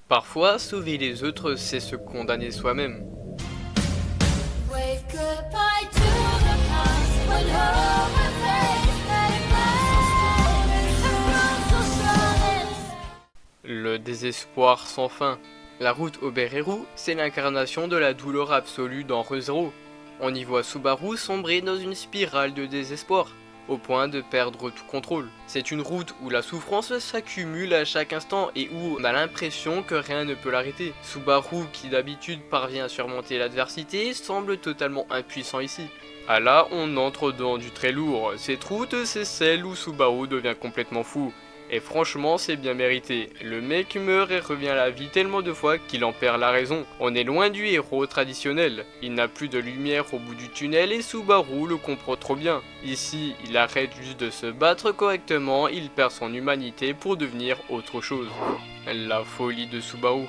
Parfois, sauver les autres, c'est se condamner soi-même. Wave goodbye to the past when home and faith let it pass. Across Australis. Le désespoir sans fin. La route Obereru, c'est l'incarnation de la douleur absolue dans Re:Zero. On y voit Subaru sombrer dans une spirale de désespoir, au point de perdre tout contrôle. C'est une route où la souffrance s'accumule à chaque instant et où on a l'impression que rien ne peut l'arrêter. Subaru, qui d'habitude parvient à surmonter l'adversité, semble totalement impuissant ici. Ah là, on entre dans du très lourd. Cette route, c'est celle où Subaru devient complètement fou. Et franchement, c'est bien mérité. Le mec meurt et revient à la vie tellement de fois qu'il en perd la raison. On est loin du héros traditionnel. Il n'a plus de lumière au bout du tunnel et Subaru le comprend trop bien. Ici, il arrête juste de se battre correctement, il perd son humanité pour devenir autre chose. La folie de Subaru.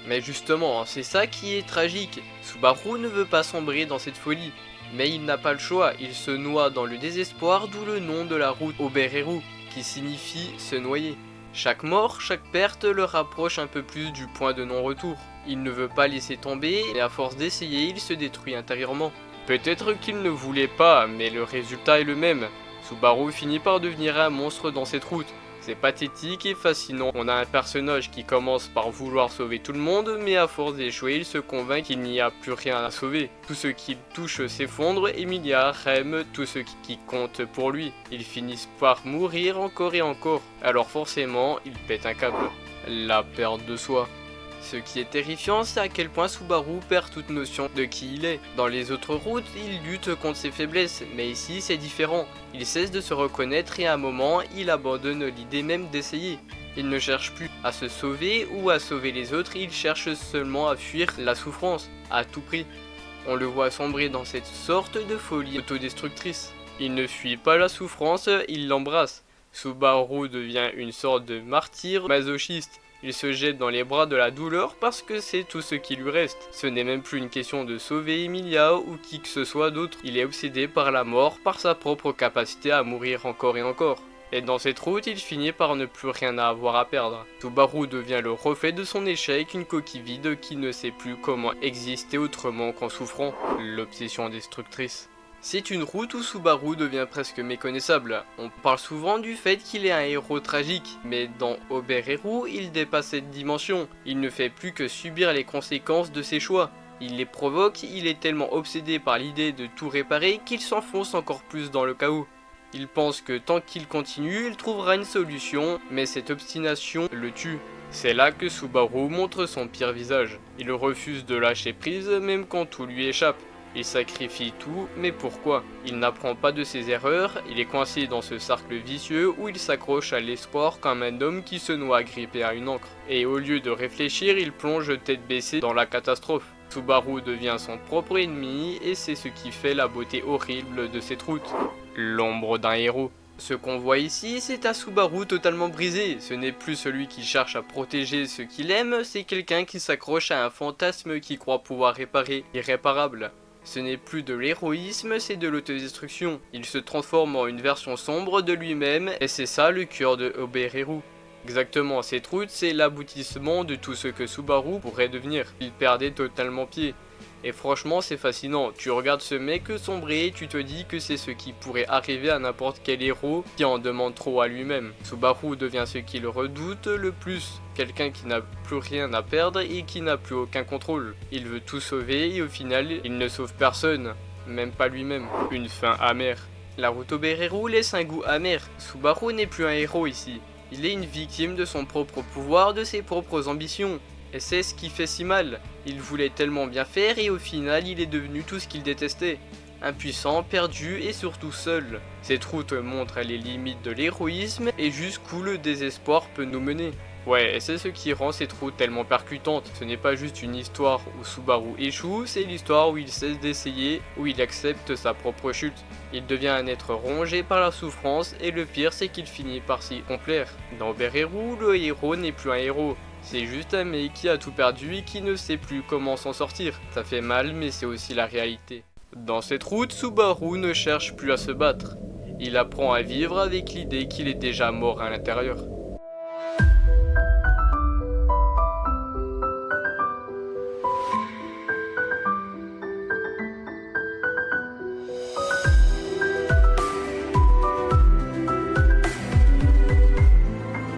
Mais justement, c'est ça qui est tragique. Subaru ne veut pas sombrer dans cette folie. Mais il n'a pas le choix, il se noie dans le désespoir, d'où le nom de la route Obereru, qui signifie se noyer. Chaque mort, chaque perte le rapproche un peu plus du point de non-retour. Il ne veut pas laisser tomber et à force d'essayer, il se détruit intérieurement. Peut-être qu'il ne voulait pas, mais le résultat est le même. Subaru finit par devenir un monstre dans cette route. C'est pathétique et fascinant. On a un personnage qui commence par vouloir sauver tout le monde, mais à force d'échouer, il se convainc qu'il n'y a plus rien à sauver. Tout ce qu'il touche s'effondre, Emilia, Rem, tout ce qui compte pour lui. Ils finissent par mourir encore et encore. Alors forcément, il pète un câble. La perte de soi. Ce qui est terrifiant, c'est à quel point Subaru perd toute notion de qui il est. Dans les autres routes, il lutte contre ses faiblesses, mais ici c'est différent. Il cesse de se reconnaître et à un moment, il abandonne l'idée même d'essayer. Il ne cherche plus à se sauver ou à sauver les autres, il cherche seulement à fuir la souffrance, à tout prix. On le voit sombrer dans cette sorte de folie autodestructrice. Il ne fuit pas la souffrance, il l'embrasse. Subaru devient une sorte de martyr masochiste. Il se jette dans les bras de la douleur parce que c'est tout ce qui lui reste. Ce n'est même plus une question de sauver Emilia ou qui que ce soit d'autre. Il est obsédé par la mort, par sa propre capacité à mourir encore et encore. Et dans cette route, il finit par ne plus rien avoir à perdre. Subaru devient le reflet de son échec, une coquille vide qui ne sait plus comment exister autrement qu'en souffrant. L'obsession destructrice. C'est une route où Subaru devient presque méconnaissable. On parle souvent du fait qu'il est un héros tragique, mais dans Obereru, il dépasse cette dimension. Il ne fait plus que subir les conséquences de ses choix. Il les provoque, il est tellement obsédé par l'idée de tout réparer qu'il s'enfonce encore plus dans le chaos. Il pense que tant qu'il continue, il trouvera une solution, mais cette obstination le tue. C'est là que Subaru montre son pire visage. Il refuse de lâcher prise même quand tout lui échappe. Il sacrifie tout, mais pourquoi? Il n'apprend pas de ses erreurs, il est coincé dans ce cercle vicieux où il s'accroche à l'espoir comme un homme qui se noie agrippé à une ancre. Et au lieu de réfléchir, il plonge tête baissée dans la catastrophe. Subaru devient son propre ennemi et c'est ce qui fait la beauté horrible de cette route. L'ombre d'un héros. Ce qu'on voit ici, c'est un Subaru totalement brisé. Ce n'est plus celui qui cherche à protéger ce qu'il aime, c'est quelqu'un qui s'accroche à un fantasme qui croit pouvoir réparer l'irréparable. Ce n'est plus de l'héroïsme, c'est de l'autodestruction. Il se transforme en une version sombre de lui-même et c'est ça le cœur de Obereru. Exactement, cette route c'est l'aboutissement de tout ce que Subaru pourrait devenir. Il perdait totalement pied. Et franchement c'est fascinant, tu regardes ce mec sombrer et tu te dis que c'est ce qui pourrait arriver à n'importe quel héros qui en demande trop à lui-même. Subaru devient ce qu'il redoute le plus, quelqu'un qui n'a plus rien à perdre et qui n'a plus aucun contrôle. Il veut tout sauver et au final il ne sauve personne, même pas lui-même. Une fin amère. La route Obereru laisse un goût amer, Subaru n'est plus un héros ici. Il est une victime de son propre pouvoir, de ses propres ambitions. Et c'est ce qui fait si mal. Il voulait tellement bien faire et au final il est devenu tout ce qu'il détestait. Impuissant, perdu et surtout seul. Cette route montre les limites de l'héroïsme et jusqu'où le désespoir peut nous mener. Ouais, et c'est ce qui rend cette route tellement percutante. Ce n'est pas juste une histoire où Subaru échoue, c'est l'histoire où il cesse d'essayer, où il accepte sa propre chute. Il devient un être rongé par la souffrance et le pire c'est qu'il finit par s'y complaire. Dans Obereru, le héros n'est plus un héros. C'est juste un mec qui a tout perdu et qui ne sait plus comment s'en sortir. Ça fait mal mais c'est aussi la réalité. Dans cette route, Subaru ne cherche plus à se battre. Il apprend à vivre avec l'idée qu'il est déjà mort à l'intérieur.